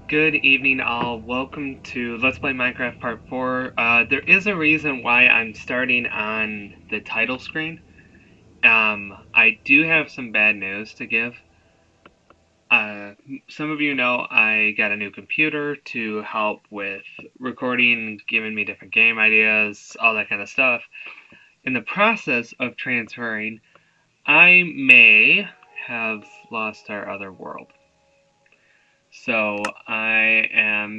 Good evening, all. Welcome to Let's Play Minecraft Part 4. There is a reason why I'm starting on the title screen. I do have some bad news to give. Some of you know I got a new computer to help with recording, giving me different game ideas, all that kind of stuff. In the process of transferring, I may have lost our other world. So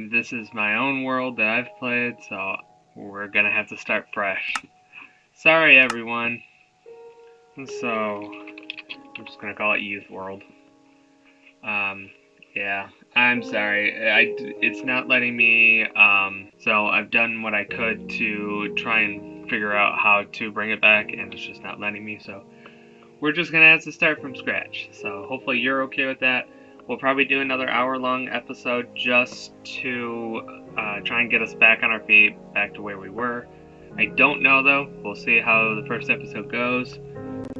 this is my own world that I've played, so we're gonna have to start fresh. Sorry everyone. So, I'm just gonna call it Youth World. Yeah, I'm sorry. It's not letting me, so I've done what I could to try and figure out how to bring it back, and it's just not letting me, so we're just gonna have to start from scratch. So hopefully you're okay with that. We'll probably do another hour-long episode just to try and get us back on our feet, back to where we were. I don't know, though. We'll see how the first episode goes.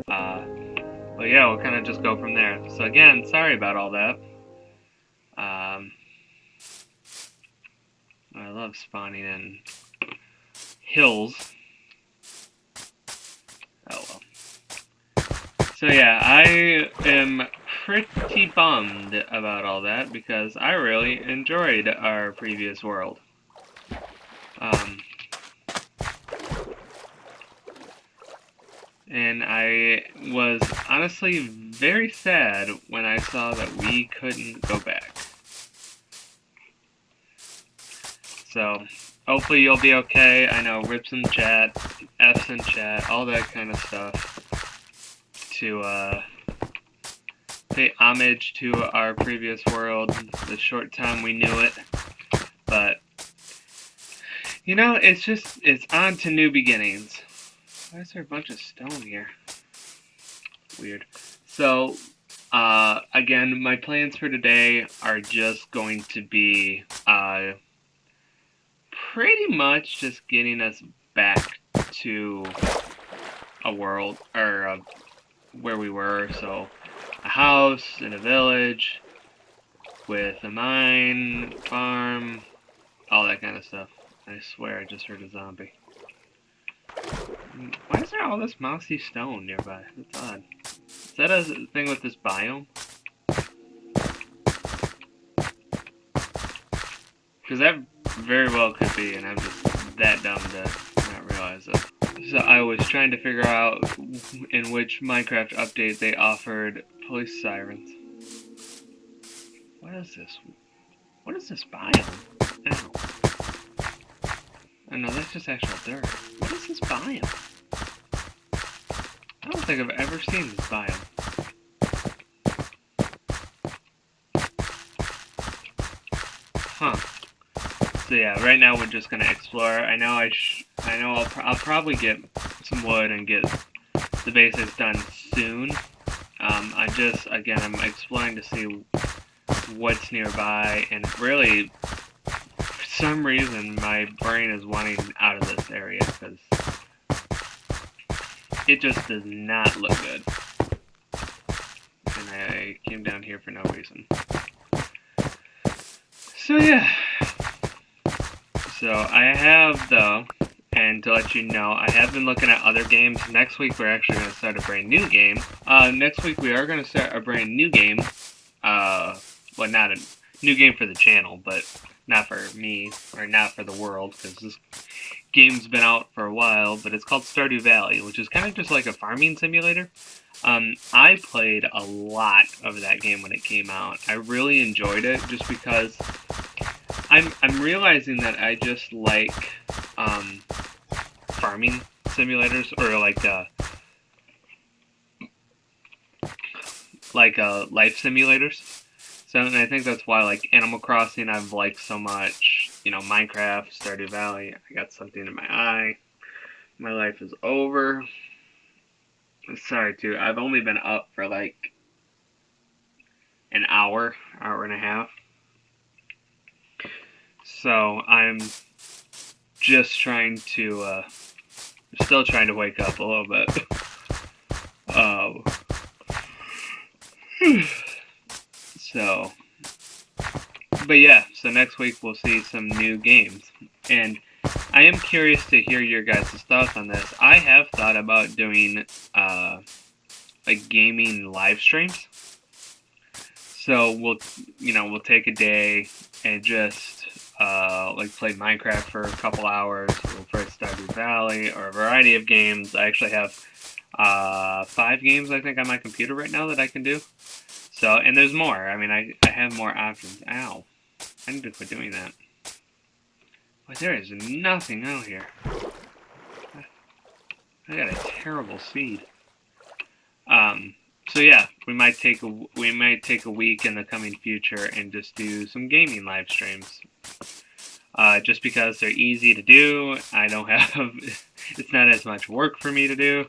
But yeah, we'll kind of just go from there. So again, sorry about all that. I love spawning in hills. Oh well. So yeah, I am pretty bummed about all that because I really enjoyed our previous world. And I was honestly very sad when I saw that we couldn't go back. So, hopefully you'll be okay. I know Rips in chat, F's in chat, all that kind of stuff. To pay homage to our previous world, the short time we knew it. But, you know, it's on to new beginnings. Why is there a bunch of stone here? Weird. So, again, my plans for today are just going to be, pretty much just getting us back to a world, or where we were. So, a house and a village with a mine, farm, all that kind of stuff. I swear I just heard a zombie. Why is there all this mossy stone nearby? That's odd. Is that a thing with this biome? Because that very well could be, and I'm just that dumb to not realize it. So I was trying to figure out in which Minecraft update they offered police sirens. What is this? What is this biome? Ow. Oh no, that's just actual dirt. What is this biome? I don't think I've ever seen this biome. Huh. So yeah, right now we're just gonna explore. I know I'll probably get some wood and get the basics done soon. I'm exploring to see what's nearby, and really, for some reason, my brain is wanting out of this area because it just does not look good. And I came down here for no reason. So yeah. So I have, though, and to let you know, I have been looking at other games. Next week we're actually going to start a brand new game. Next week we are going to start a brand new game. Well, not a new game for the channel, but not for me, or not for the world, because this game's been out for a while, but it's called Stardew Valley, which is kind of just like a farming simulator. I played a lot of that game when it came out. I really enjoyed it, just because I'm realizing that I just like farming simulators, or life simulators. So, and I think that's why, like, Animal Crossing I've liked so much. You know, Minecraft, Stardew Valley. I got something in my eye. My life is over. Sorry, too. I've only been up for like an hour and a half. So I'm just trying to, still trying to wake up a little bit. So, but yeah, So next week we'll see some new games. And I am curious to hear your guys' thoughts on this. I have thought about doing like gaming live streams. So we'll take a day and just like play Minecraft for a couple hours. We'll play Stardew Valley or a variety of games. I actually have 5 games I think on my computer right now that I can do. So, and there's more. I mean, I have more options. Ow. I need to quit doing that. But there is nothing out here. I got a terrible seed. So yeah, we might take a week in the coming future and just do some gaming live streams. Just because they're easy to do. I don't have it's not as much work for me to do,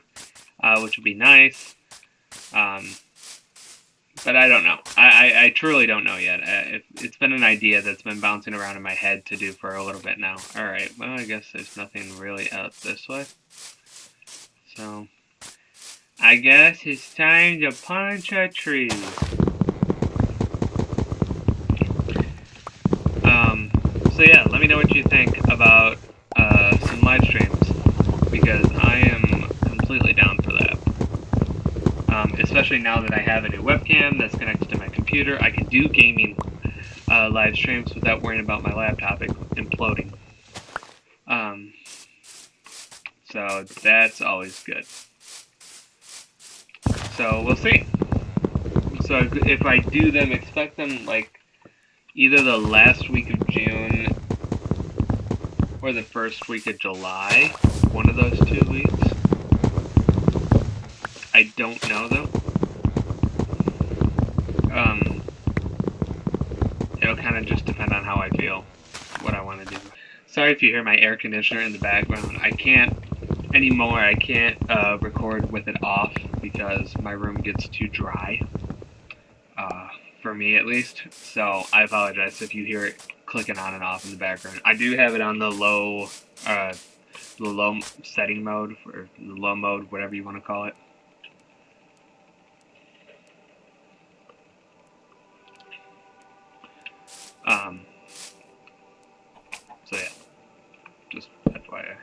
which would be nice. But I don't know. I truly don't know yet. It's been an idea that's been bouncing around in my head to do for a little bit now. Alright, well, I guess there's nothing really out this way. So, I guess it's time to punch a tree. So yeah, let me know what you think about some live streams, because I am completely down for that. Especially now that I have a new webcam that's connected to my computer, I can do gaming live streams without worrying about my laptop imploding. So that's always good. So we'll see. So if I do them, expect them like either the last week of June or the first week of July. One of those 2 weeks. I don't know though. It'll kind of just depend on how I feel, what I want to do. Sorry if you hear my air conditioner in the background. I can't record with it off because my room gets too dry. For me at least. So I apologize if you hear it clicking on and off in the background. I do have it on the low setting mode, or the low mode, whatever you want to call it. So yeah, just FYI.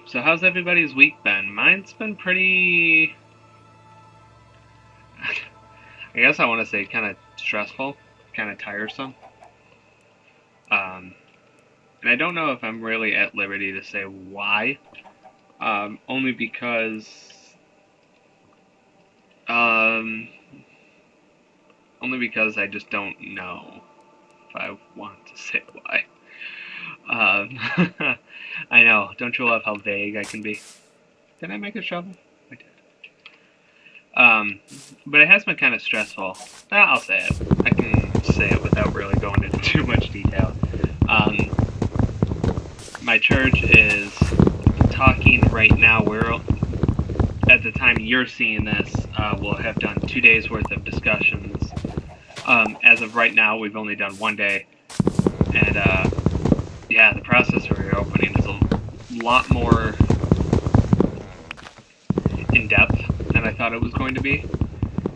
So how's everybody's week been? Mine's been pretty, I guess I want to say kind of stressful, kind of tiresome. And I don't know if I'm really at liberty to say why. Only because I just don't know if I want to say why. I know, don't you love how vague I can be? Did I make a shovel? I did. But it has been kind of stressful. I'll say it. I can say it without really going into too much detail. My church is talking right now. We're, at the time you're seeing this, we'll have done 2 days worth of discussions. As of right now, we've only done 1 day. And, yeah, the process of reopening is a lot more in-depth than I thought it was going to be.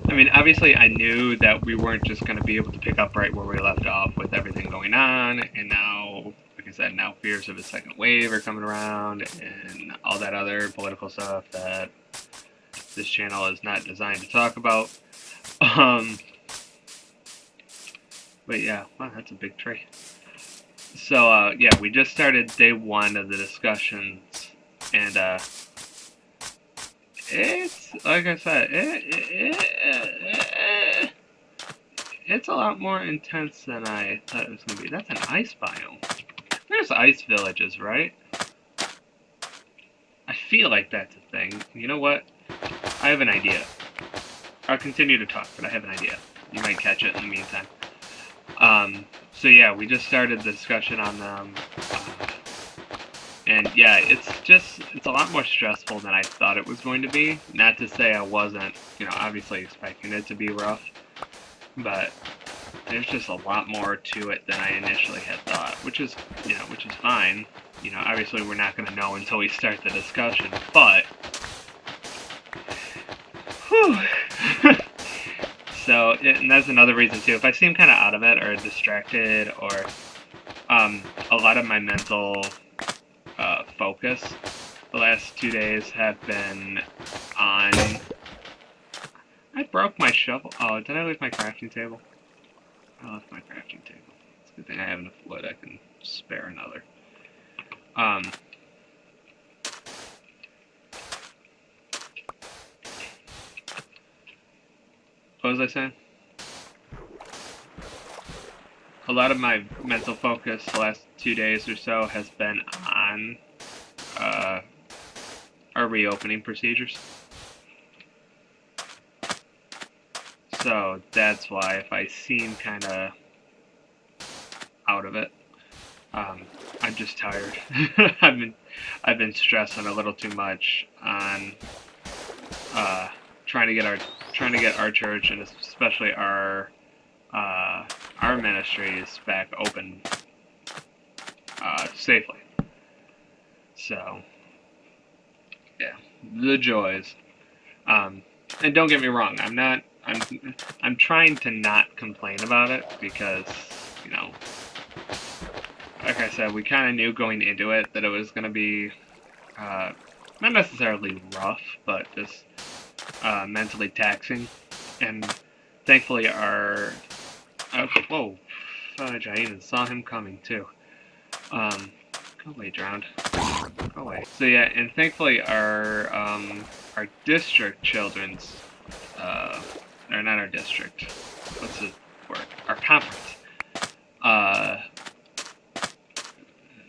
I mean, obviously I knew that we weren't just going to be able to pick up right where we left off with everything going on, and now, like I said, now fears of a second wave are coming around, and all that other political stuff that this channel is not designed to talk about. But yeah, wow, that's a big tree. So, yeah, we just started day 1 of the discussions, and, it's, like I said, it's a lot more intense than I thought it was going to be. That's an ice biome. There's ice villages, right? I feel like that's a thing. You know what? I have an idea. I'll continue to talk, but I have an idea. You might catch it in the meantime. So yeah, we just started the discussion on them. And yeah, it's a lot more stressful than I thought it was going to be. Not to say I wasn't, obviously expecting it to be rough, but there's just a lot more to it than I initially had thought, which is fine. Obviously we're not going to know until we start the discussion, but whew. So, and that's another reason too. If I seem kind of out of it or distracted, or a lot of my mental focus the last 2 days have been on. I broke my shovel. Oh, did I leave my crafting table? I left my crafting table. It's a good thing I have enough wood. I can spare another. What was I saying? A lot of my mental focus the last 2 days or so has been on our reopening procedures. So that's why if I seem kind of out of it, I'm just tired. I've been stressing a little too much on trying to get our church, and especially our ministries back open safely. So yeah, the joys. And don't get me wrong, I'm trying to not complain about it, because, you know, like I said, we kind of knew going into it that it was going to be not necessarily rough, but just mentally taxing. And thankfully our whoa, fudge, I even saw him coming too. Go away, drowned. Go away. So yeah, and thankfully our district children's or not our district, what's the word? Our conference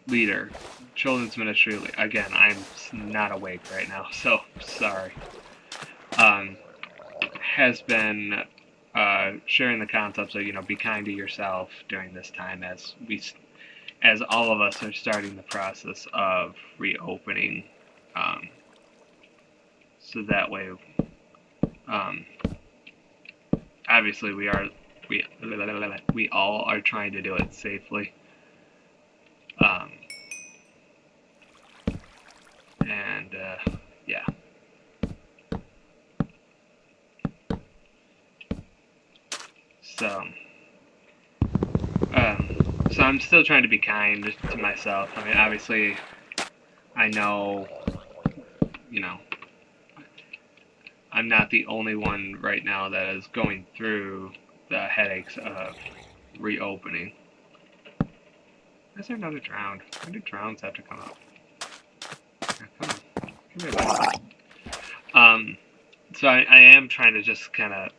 leader, children's ministry leader. Again, I'm not awake right now, so sorry. Has been sharing the concepts of, you know, be kind to yourself during this time, as all of us are starting the process of reopening. So that way, obviously we all are trying to do it safely. And yeah. So I'm still trying to be kind to myself. I mean, obviously, I know, you know, I'm not the only one right now that is going through the headaches of reopening. Is there another drowned? When do drowns have to come up? Yeah, come on. Give me a bite. So I am trying to just kind of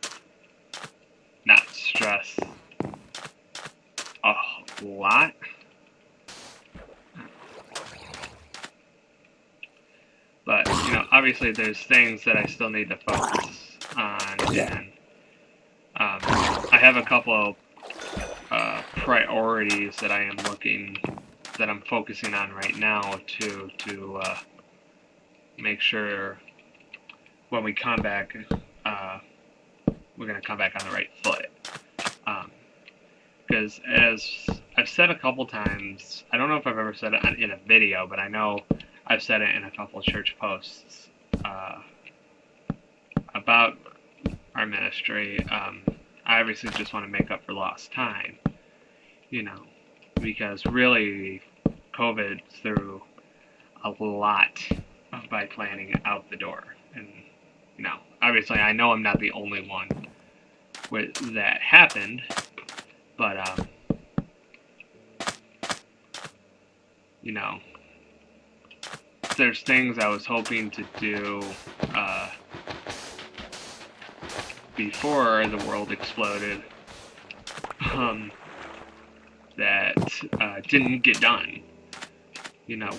not stress a lot. But, you know, obviously there's things that I still need to focus on, and I have a couple of priorities that I'm focusing on right now to make sure when we come back, we're going to come back on the right foot. Because as I've said a couple times, I don't know if I've ever said it in a video, but I know I've said it in a couple of church posts about our ministry. I obviously just want to make up for lost time, you know, because really COVID threw a lot of my planning out the door. And, you know, obviously I know I'm not the only one with that happened, but you know, there's things I was hoping to do before the world exploded that didn't get done. You know,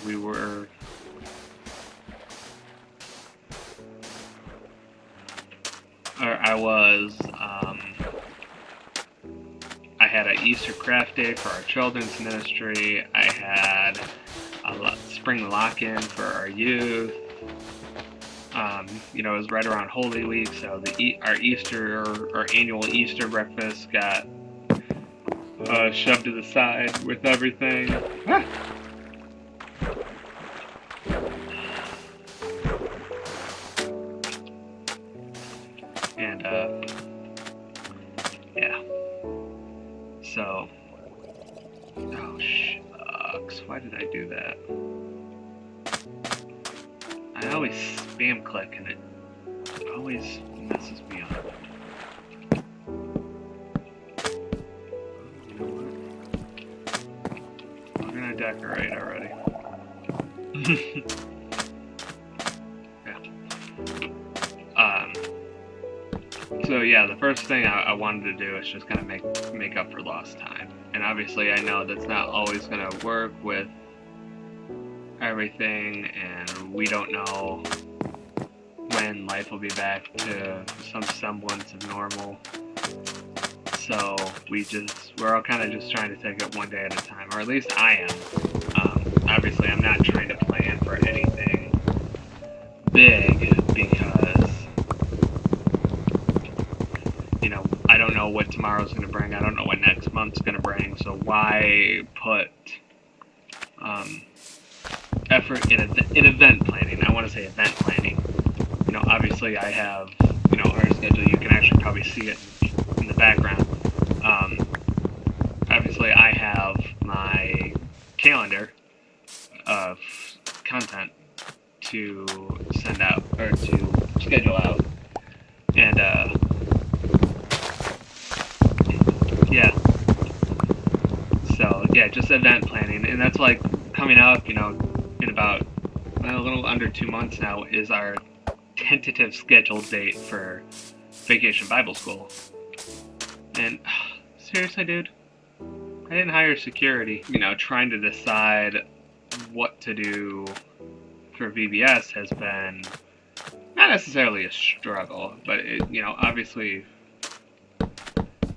I had an Easter craft day for our children's ministry. I had a spring lock-in for our youth. You know, it was right around Holy Week, so our annual Easter breakfast got shoved to the side with everything. Ah! And Why did I do that? I always spam click and it always messes me up. You know what? We're gonna decorate already. So yeah, the first thing I wanted to do is just kind of make up for lost time. And obviously I know that's not always going to work with everything, and we don't know when life will be back to some semblance of normal. So we're all kind of just trying to take it one day at a time, or at least I am. Obviously I'm not trying to plan for anything big because, you know, I don't know what tomorrow's going to bring. I don't know what next month's going to bring. So why put effort in event planning? I want to say event planning. You know, obviously I have, you know, our schedule. You can actually probably see it in the background. Obviously I have my calendar of content to send out, or to schedule out. And, yeah. So, yeah, just event planning. And that's like coming up, you know, in about a little under 2 months now is our tentative scheduled date for Vacation Bible School. And, seriously, dude? I didn't hire security. You know, trying to decide what to do for VBS has been not necessarily a struggle, but it, you know, obviously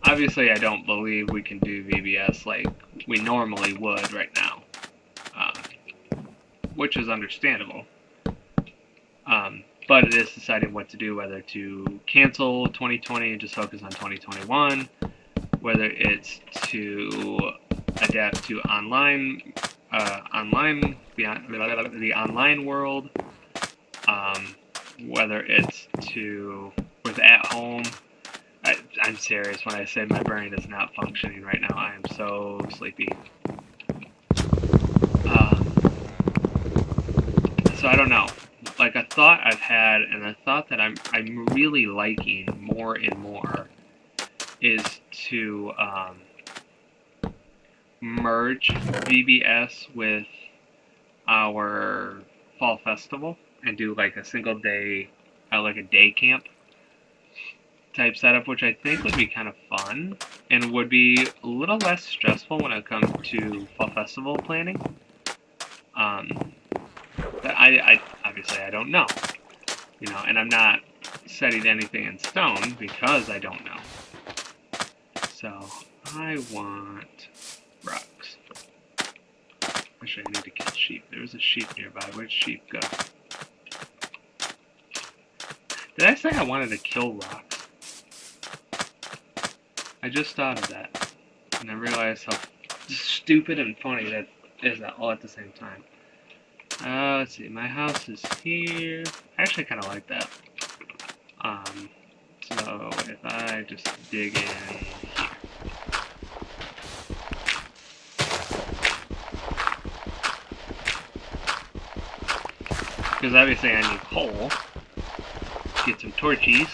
I don't believe we can do VBS like we normally would right now, which is understandable. But it is deciding what to do, whether to cancel 2020 and just focus on 2021, whether it's to adapt to the online world, whether it's to with at home. I'm serious when I say my brain is not functioning right now. I am so sleepy. So I don't know. Like, a thought I've had, and a thought that I'm really liking more and more, is to merge VBS with our fall festival and do like a single day, like a day camp type setup, which I think would be kind of fun and would be a little less stressful when it comes to fall festival planning. But I obviously I don't know, you know, and I'm not setting anything in stone because I don't know. So I want rocks. Actually, I need to kill sheep. There's a sheep nearby. Where'd sheep go? Did I say I wanted to kill rocks? I just thought of that, and I realized how stupid and funny that is all at the same time. Let's see, my house is here. I actually kind of like that. So if I just dig in here. Because obviously I need coal. Get some torches.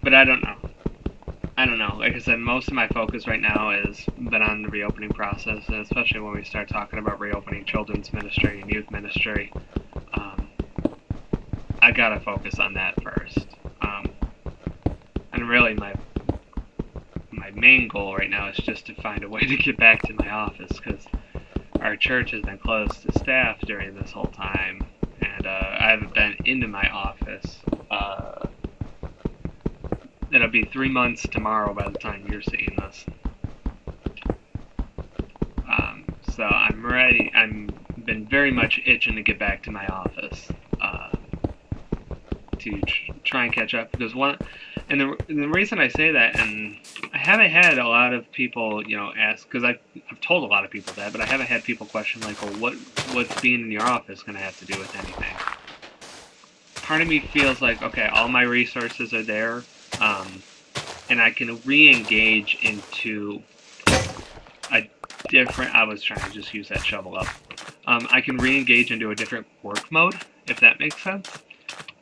But I don't know. Like I said, most of my focus right now has been on the reopening process, and especially when we start talking about reopening children's ministry and youth ministry. I gotta focus on that first. And really my main goal right now is just to find a way to get back to my office, because our church has been closed to staff during this whole time, and I haven't been into my office. It'll be 3 months tomorrow by the time you're seeing this. So I'm ready. I'm been very much itching to get back to my office to try and catch up, because and the reason I say that, and I haven't had a lot of people, you know, ask, because I've told a lot of people that, but I haven't had people question like, well, what's being in your office going to have to do with anything? Part of me feels like, okay, all my resources are there, and I can re-engage into a different, I was trying to just use that shovel up, I can re-engage into a different work mode, if that makes sense.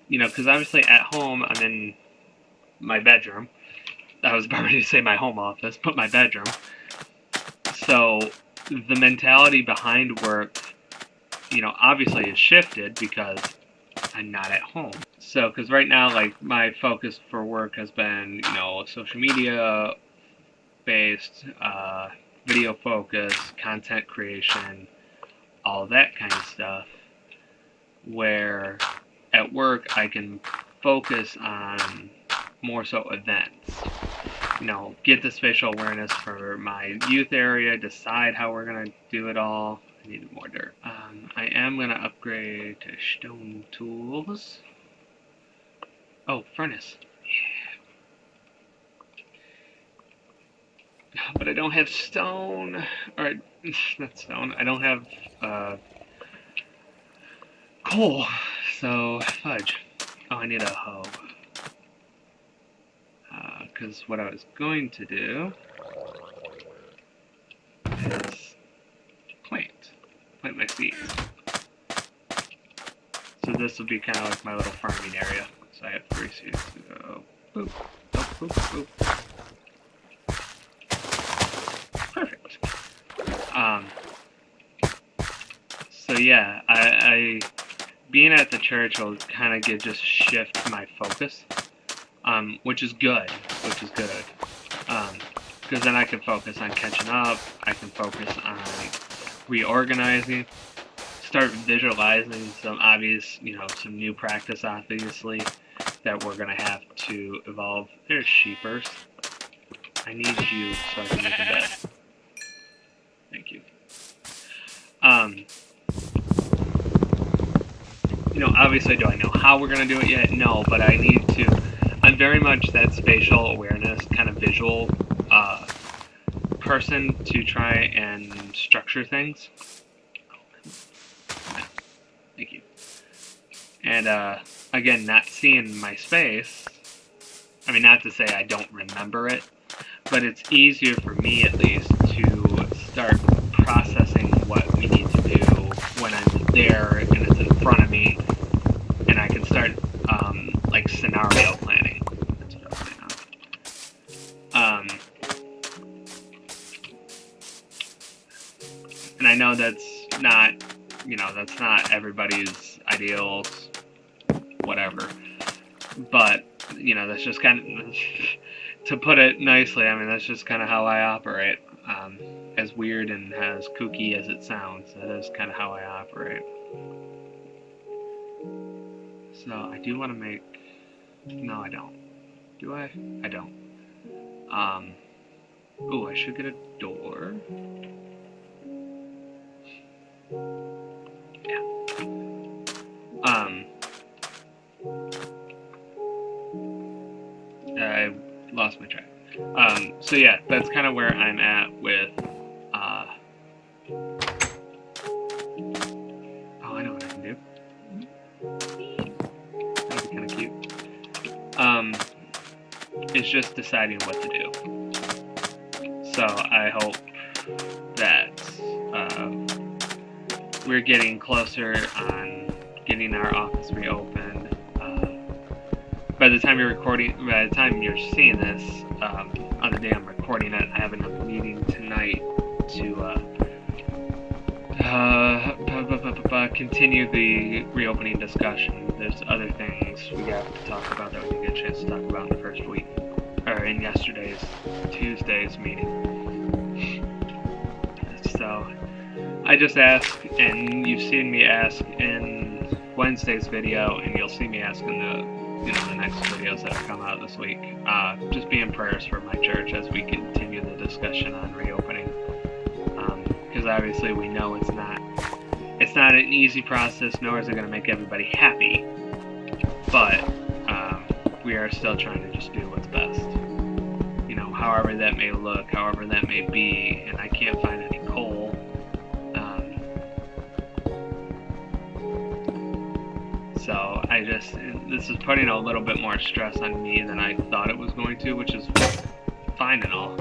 You know, because obviously at home I'm in my bedroom. I was about ready to say my home office, but my bedroom. So the mentality behind work, you know, obviously is shifted because I'm not at home. So, because right now, like, my focus for work has been, you know, social media based, video focus, content creation, all that kind of stuff. Where at work I can focus on more so events. You know, get the spatial awareness for my youth area, decide how we're going to do it all. I need more dirt. I am going to upgrade to stone tools. Oh, furnace. Yeah. But I don't have stone. Or, not stone. I don't have coal. So, fudge. Oh, I need a hoe. Because what I was going to do is plant my seeds. So this will be kind of like my little farming area. So I have 3 seeds to go. Boop, boop, boop, boop. Perfect. So yeah, I being at the church will kind of just shift my focus, which is good. Because then I can focus on catching up. I can focus on reorganizing. Start visualizing some obvious, you know, some new practice, obviously, that we're going to have to evolve. There's sheepers. I need you so I can make a bed. Thank you. You know, obviously, do I know how we're going to do it yet? No, but I need to. I'm very much that spatial awareness, kind of visual person to try and structure things. Thank you. And again, not seeing my space, I mean, not to say I don't remember it, but it's easier for me at least to start processing what we need to do when I'm there and it's in front of me, and I can start like scenario planning. That's what I was saying. And I know that's not, you know, that's not everybody's ideals, whatever. But, you know, that's just kind of, to put it nicely, I mean, that's just kind of how I operate. As weird and as kooky as it sounds, that is kind of how I operate. So, I do want to make, no, I don't. Do I? I don't. Ooh, I should get a door. Yeah. I lost my track. So yeah, that's kind of where I'm at with, oh, I know what I can do. That'd be kind of cute. It's just deciding what to do. So I hope that, we're getting closer on getting our office reopened. By the time you're seeing this, on the day I'm recording it, I have a meeting tonight to continue the reopening discussion. There's other things we got to talk about that we didn't get a chance to talk about in the first week, or in Tuesday's meeting. So I just ask, and you've seen me ask in Wednesday's video, and you'll see me ask in the next videos that come out this week. Just be in prayers for my church as we continue the discussion on reopening. Because obviously we know it's not an easy process, nor is it going to make everybody happy. But we are still trying to just do what's best. You know, however that may look, however that may be, and I can't find any coal. So this is putting a little bit more stress on me than I thought it was going to, which is fine and all.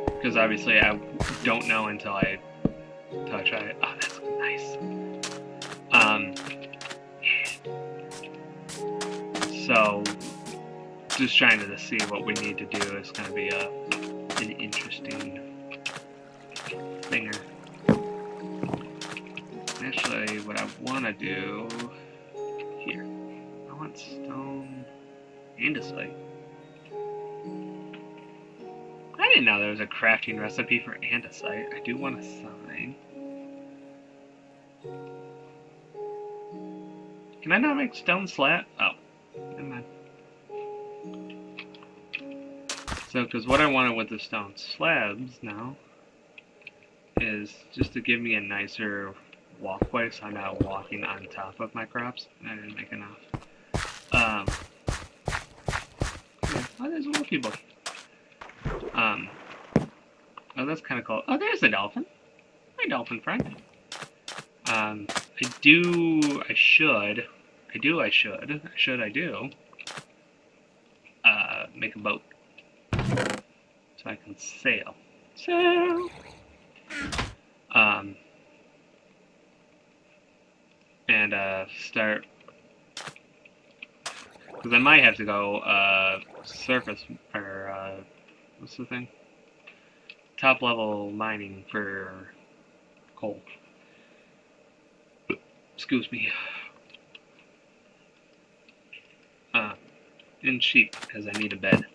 Because obviously I don't know until I try. Oh, that's Nice. So, just trying to see what we need to do is going to be an interesting thinger. Actually, what I want to do here, I want stone andesite. I didn't know there was a crafting recipe for andesite. I do want a sign. Can I not make stone slab? Oh, never mind. So, because what I wanted with the stone slabs now is just to give me a nicer walkway so I'm not walking on top of my crops. I didn't make enough. Yeah. Oh, there's more people. Oh, that's kind of cool. Oh, there's a dolphin. My dolphin friend. I should make a boat. So I can sail. And start, because I might have to go, surface, or, what's the thing? Top level mining for coal. Excuse me. And sheep, because I need a bed.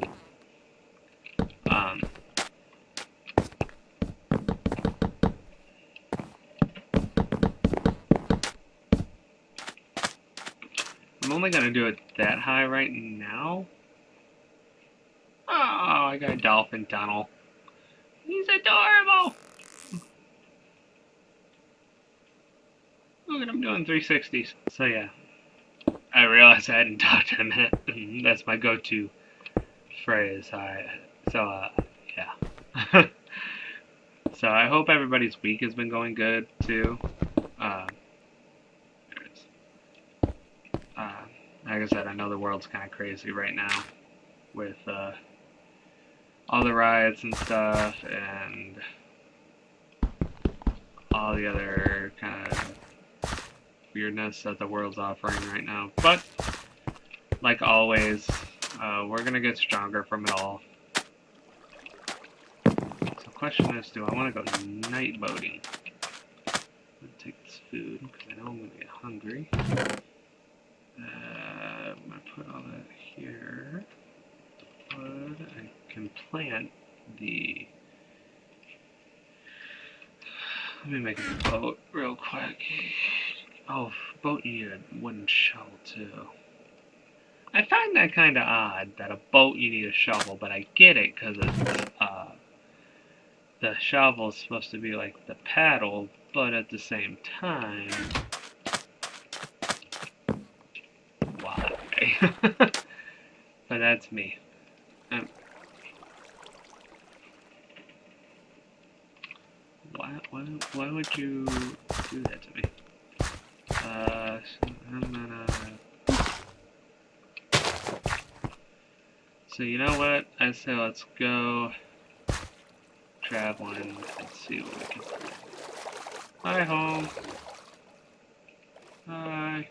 I'm only going to do it that high right now. Oh, I got a dolphin tunnel. He's adorable! Look at him doing 360s. So yeah, I realized I hadn't talked in a minute. That's my go-to phrase. Yeah. So I hope everybody's week has been going good too. Like I said, I know the world's kind of crazy right now with all the riots and stuff and all the other kind of weirdness that the world's offering right now. But like always, we're gonna get stronger from it all. So the question is, do I want to go night boating? I'm gonna take this food because I know I'm gonna get hungry. I'm gonna put all that here. But I can plant the. Let me make a boat real quick. Oh, boat you need a wooden shovel too. I find that kind of odd that a boat you need a shovel, but I get it because it's the shovel is supposed to be like the paddle, but at the same time, why? But that's me. Why would you do that to me? So you know what? I say let's go traveling and see what we can find. Hi, home. Hi.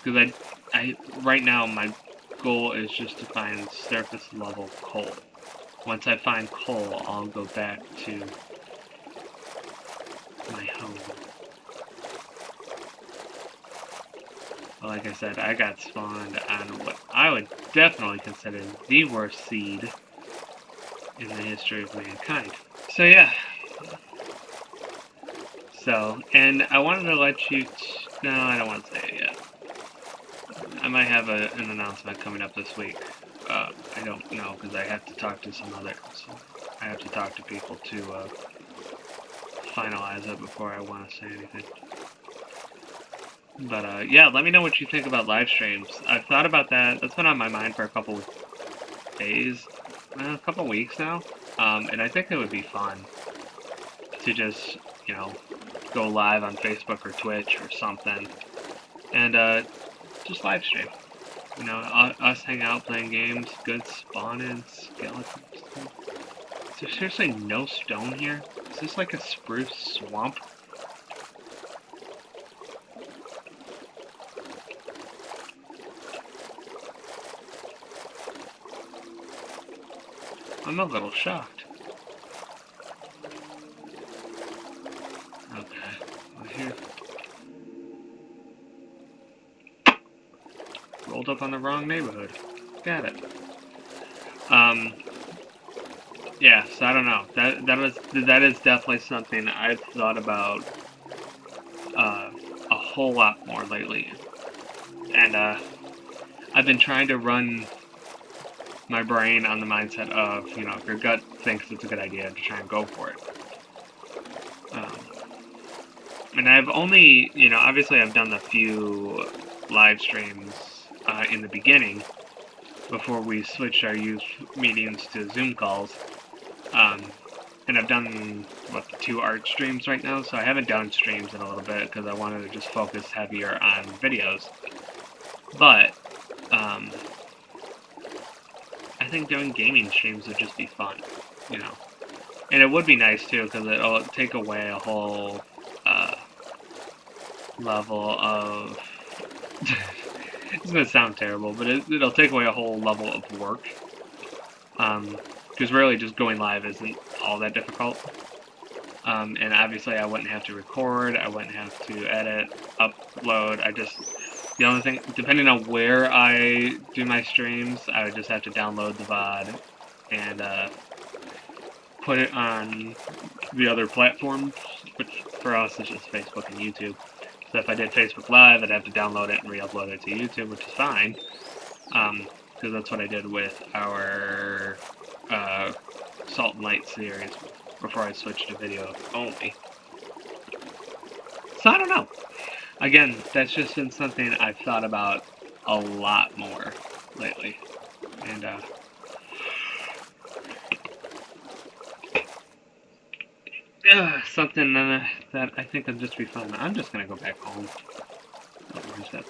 Because I right now my goal is just to find surface level coal. Once I find coal, I'll go back to my home. But like I said, I got spawned on what I would definitely consider the worst seed in the history of mankind. So yeah. So, and I wanted to let you... No, I don't want to say it yet. I might have an announcement coming up this week. I don't know, because I have to talk to some others. I have to talk to people to finalize it before I want to say anything. But yeah, let me know what you think about live streams. I've thought about that. That's been on my mind for a couple days, a couple weeks now. And I think it would be fun to just, you know, go live on Facebook or Twitch or something, and just live stream. You know, us hang out playing games, good spawning skeletons. Is there seriously no stone here? Is this like a spruce swamp? I'm a little shocked. Okay, well, here. Rolled up on the wrong neighborhood. Got it. Yeah, so I don't know. That is definitely something I've thought about a whole lot more lately. And I've been trying to run my brain on the mindset of, if your gut thinks it's a good idea, to try and go for it. And I've only, obviously I've done a few live streams in the beginning before we switched our youth meetings to Zoom calls. And I've done, 2 art streams right now, so I haven't done streams in a little bit because I wanted to just focus heavier on videos. But, I think doing gaming streams would just be fun, And it would be nice, too, because it'll take away a whole, level of... It's going to sound terrible, but it'll take away a whole level of work. Because really just going live isn't all that difficult. And obviously I wouldn't have to record, I wouldn't have to edit, upload, the only thing, depending on where I do my streams, I would just have to download the VOD and put it on the other platforms, which for us is just Facebook and YouTube. So if I did Facebook Live, I'd have to download it and re-upload it to YouTube, which is fine. Because that's what I did with our Salt and Light series before I switched to video only. So I don't know. Again, that's just been something I've thought about a lot more lately. And something that I think would just be fun. I'm just gonna go back home. Oh, where's that?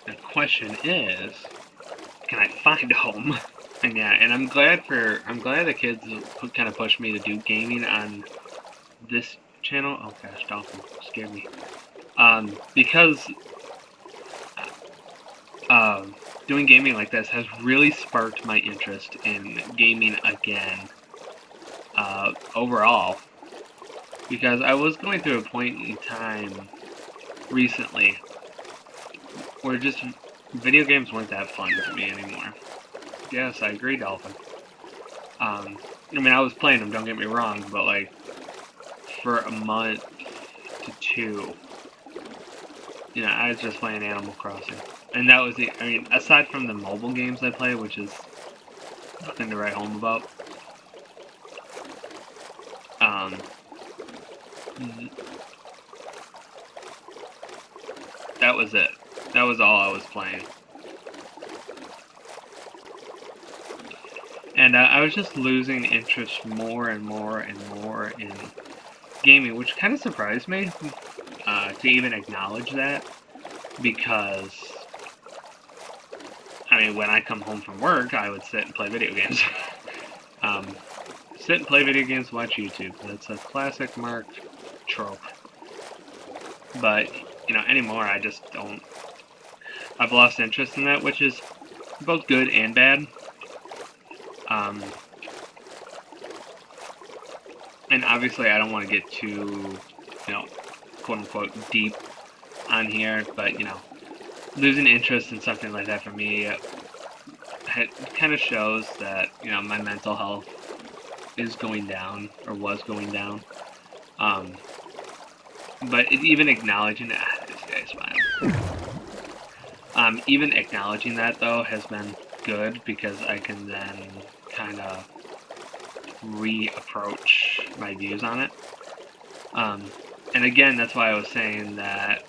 The question is, can I find a home? And yeah, and I'm glad the kids kind of pushed me to do gaming on this channel. Oh gosh, Dolphin scared me. Because doing gaming like this has really sparked my interest in gaming again. Overall, because I was going through a point in time recently where just video games weren't that fun for me anymore. Yes, I agree, Dolphin. I mean, I was playing them, don't get me wrong, but like, for a month to 2, I was just playing Animal Crossing. And that was aside from the mobile games I play, which is nothing to write home about, that was it. That was all I was playing. And I was just losing interest more and more and more in gaming, which kind of surprised me to even acknowledge that, because, when I come home from work, I would sit and play video games. Sit and play video games, watch YouTube. That's a classic Mark trope. But, anymore, I just don't... I've lost interest in that, which is both good and bad. And obviously I don't want to get too, quote-unquote deep on here, but, losing interest in something like that for me, it kind of shows that, my mental health is going down, or was going down. But even acknowledging that, this guy's fine. Even acknowledging that, though, has been good, because I can then kind of reapproach my views on it. And again, that's why I was saying that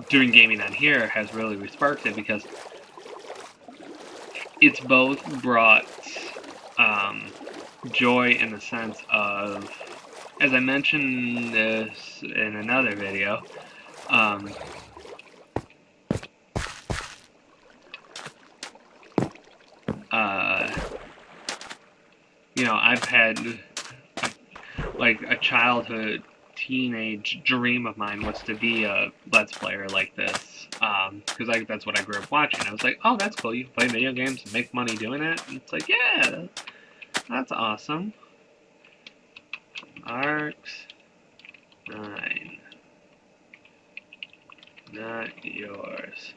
doing gaming on here has really resparked it, because it's both brought joy in the sense of, as I mentioned this in another video, I've had like a childhood teenage dream of mine was to be a Let's Player like this. Because that's what I grew up watching. I was like, oh, that's cool. You can play video games and make money doing it. And it's like, yeah, that's awesome. Arcs 9. Not yours.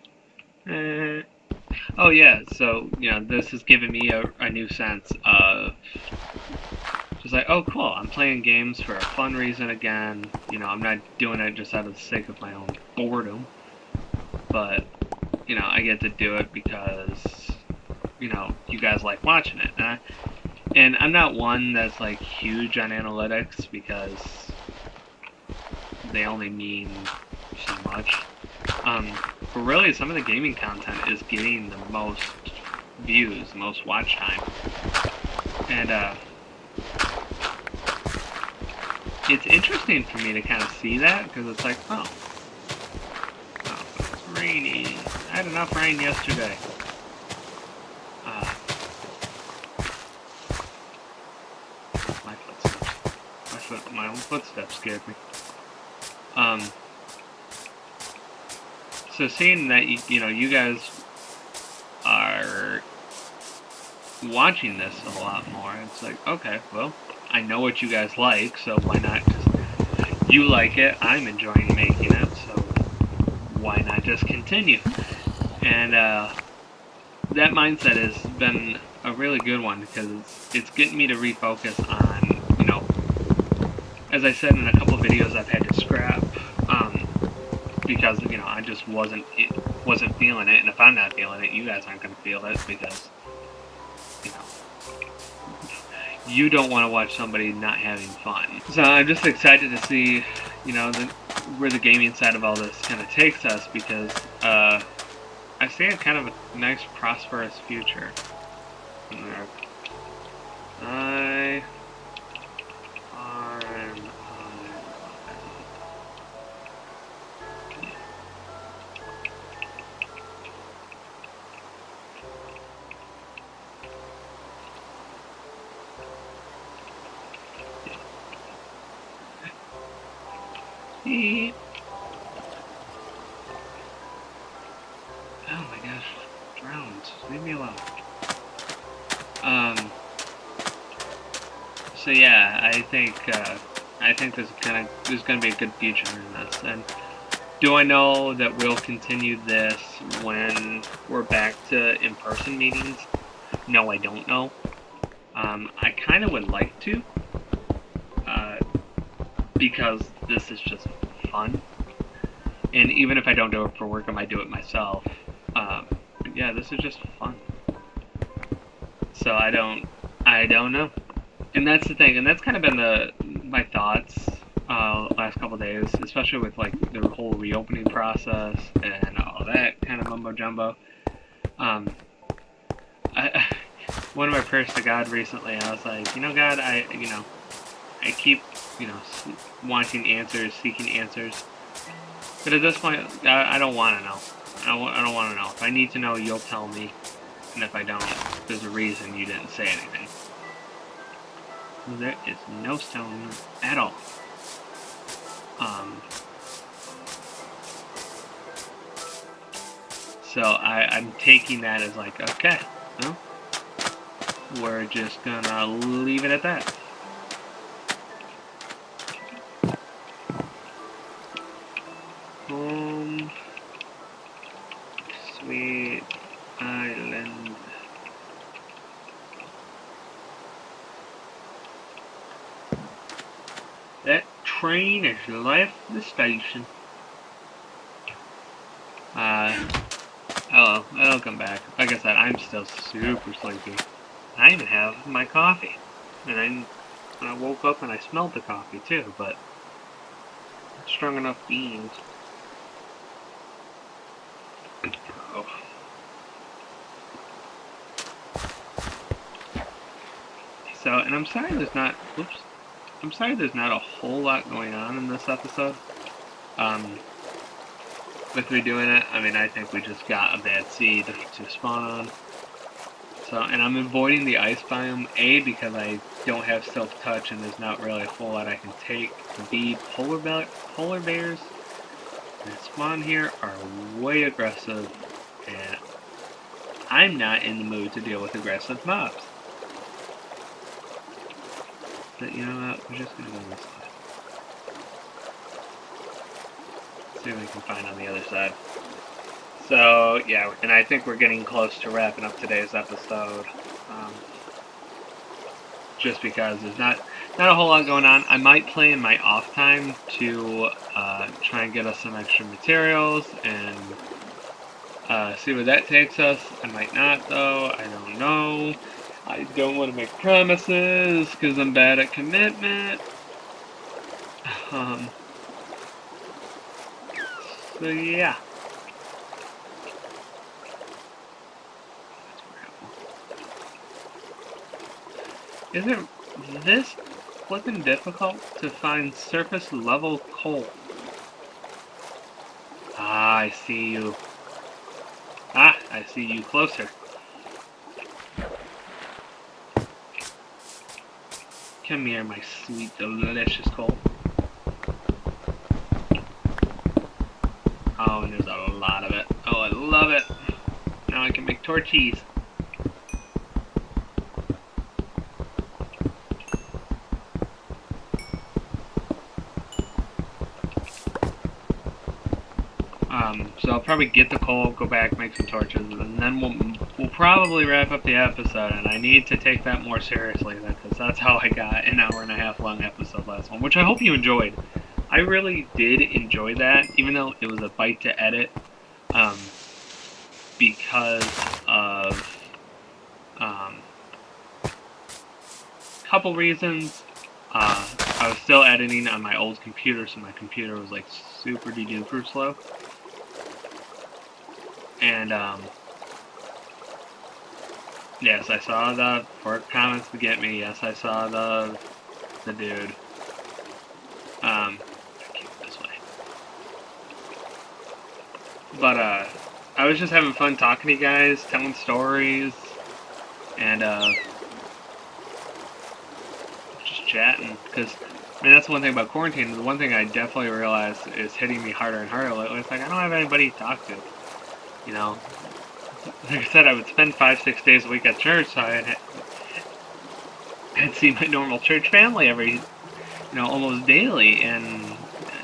Oh yeah, so, this has given me a new sense of just like, oh cool, I'm playing games for a fun reason again. I'm not doing it just out of the sake of my own boredom. But, I get to do it because, you guys like watching it. And I'm not one that's like huge on analytics because they only mean so much. But really, some of the gaming content is getting the most views, the most watch time. And, it's interesting for me to kind of see that, because it's like, oh, it's raining. I had enough rain yesterday. My footsteps. My own footsteps scared me. So seeing that, you guys are watching this a lot more, it's like, okay, well, I know what you guys like, so why not just, you like it, I'm enjoying making it, so why not just continue? And that mindset has been a really good one, because it's getting me to refocus on, as I said in a couple of videos I've had to scrap, because, I just wasn't feeling it, and if I'm not feeling it, you guys aren't going to feel it, because, you don't want to watch somebody not having fun. So I'm just excited to see, where the gaming side of all this kind of takes us, because I see it kind of a nice, prosperous future. Beep. Oh my gosh, drones. Leave me alone. So yeah, I think there's gonna be a good future in this. And do I know that we'll continue this when we're back to in-person meetings? No, I don't know. I kind of would like to, because this is just fun. And even if I don't do it for work, I might do it myself. But yeah, this is just fun. So I don't know. And that's the thing, and that's kind of been my thoughts last couple days, especially with like the whole reopening process and all that kind of mumbo jumbo. One of my prayers to God recently, I was like, God, I keep, wanting answers, seeking answers. But at this point, I don't want to know. I don't want to know. If I need to know, you'll tell me. And if I don't, there's a reason you didn't say anything. There is no stone at all. So I'm taking that as like, okay, well, we're just gonna leave it at that. Home, sweet island. That train has left the station. Oh, it'll come back. Like I said, I'm still super sleepy. I even have my coffee. And when I woke up and I smelled the coffee too, but strong enough beans. Oh. So, and I'm sorry there's not, I'm sorry there's not a whole lot going on in this episode. With me doing it, I mean, I think we just got a bad seed to spawn on. So So, and I'm avoiding the ice biome, A, because I don't have self-touch and there's not really a whole lot I can take. B, polar bears that spawn here are way aggressive, and I'm not in the mood to deal with aggressive mobs. But you know what, we're just going to go this way. See what we can find on the other side. So, yeah, and I think we're getting close to wrapping up today's episode. Just because there's not a whole lot going on. I might play in my off time to try and get us some extra materials and see where that takes us. I might not, though. I don't know. I don't want to make promises because I'm bad at commitment. So, yeah. Isn't this flippin' difficult to find surface level coal? Ah, I see you. Ah, I see you closer. Come here, my sweet, delicious coal. Oh, and there's a lot of it. Oh, I love it. Now I can make tortillas. So I'll probably get the coal, go back, make some torches, and then we'll probably wrap up the episode. And I need to take that more seriously because that's how I got an hour and a half long episode last one, which I hope you enjoyed. I really did enjoy that, even though it was a bite to edit, because of a couple reasons. I was still editing on my old computer, so my computer was like super duper slow. And, yes, I saw the 4 comments to get me. Yes, I saw the dude. I keep it this way. But, I was just having fun talking to you guys, telling stories, and, just chatting. Because, I mean, that's one thing about quarantine. The one thing I definitely realized is hitting me harder and harder lately. It's like, I don't have anybody to talk to. You know, like I said, I would spend 5-6 days a week at church, so I'd see my normal church family every, almost daily, and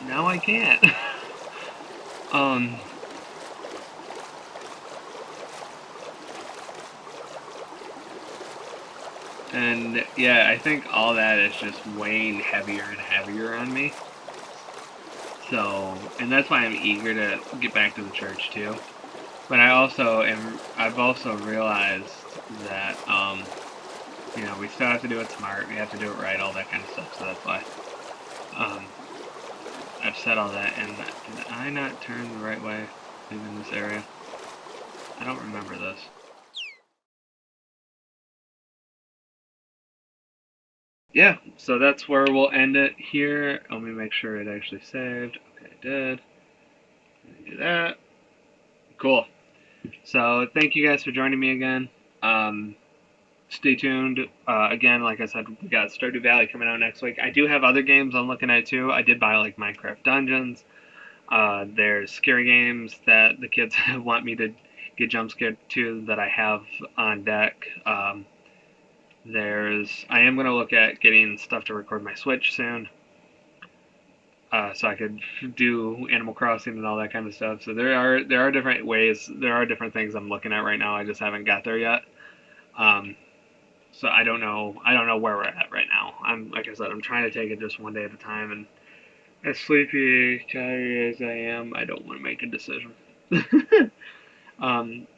now I can't. And yeah, I think all that is just weighing heavier and heavier on me. So, and that's why I'm eager to get back to the church too. But I've also realized that, we still have to do it smart, we have to do it right, all that kind of stuff, so that's why, I've said all that, and did I not turn the right way in this area? I don't remember this. Yeah, so that's where we'll end it here. Let me make sure it actually saved. Okay, it did. Let me do that. Cool. So thank you guys for joining me again. Stay tuned. Again, like I said, we got Stardew Valley coming out next week. I do have other games I'm looking at too. I did buy like Minecraft Dungeons. There's scary games that the kids want me to get jump scared to that I have on deck. I am going to look at getting stuff to record my Switch soon. So I could do Animal Crossing and all that kind of stuff. So there are different ways, there are different things I'm looking at right now. I just haven't got there yet. So I don't know where we're at right now. Like I said, I'm trying to take it just one day at a time. And as sleepy, tired as I am, I don't want to make a decision.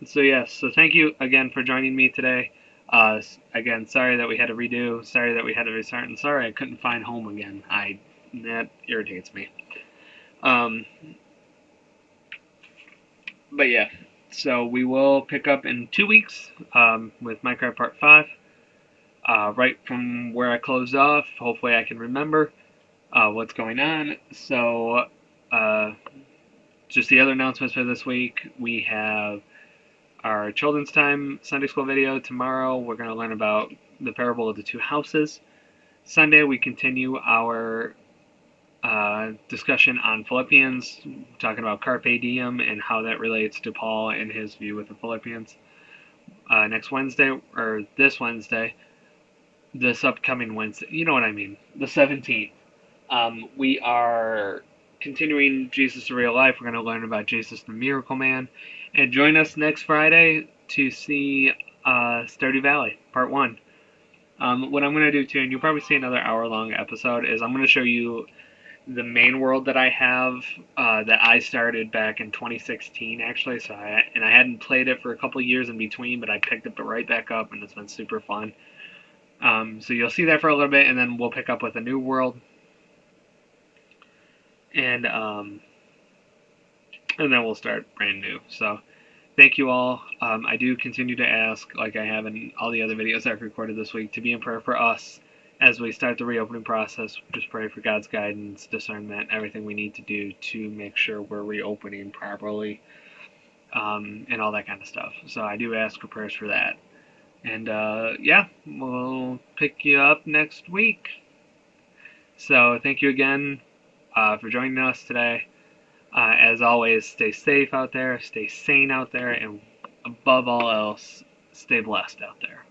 So yes, so thank you again for joining me today. Again, sorry that we had to redo, sorry that we had to restart, and sorry I couldn't find home again. That irritates me. But yeah, so we will pick up in 2 weeks with Minecraft Part 5. Right from where I closed off, hopefully I can remember what's going on. So, just the other announcements for this week, we have our children's time Sunday school video. Tomorrow we're going to learn about the parable of the two houses. Sunday we continue our discussion on Philippians, talking about Carpe Diem and how that relates to Paul and his view with the Philippians. Next Wednesday, or this upcoming Wednesday, you know what I mean, the 17th, we are continuing Jesus the Real Life. We're going to learn about Jesus the Miracle Man. And join us next Friday to see Stardew Valley, Part 1. What I'm going to do too, and you'll probably see another hour-long episode, is I'm going to show you the main world that I have that I started back in 2016, actually. So I hadn't played it for a couple years in between, but I picked it right back up, and it's been super fun. So you'll see that for a little bit, and then we'll pick up with a new world, and then we'll start brand new. So thank you all. I do continue to ask, like I have in all the other videos I've recorded this week, to be in prayer for us as we start the reopening process. Just pray for God's guidance, discernment, everything we need to do to make sure we're reopening properly, and all that kind of stuff. So I do ask for prayers for that. And yeah, we'll pick you up next week. So thank you again for joining us today. As always, stay safe out there, stay sane out there, and above all else, stay blessed out there.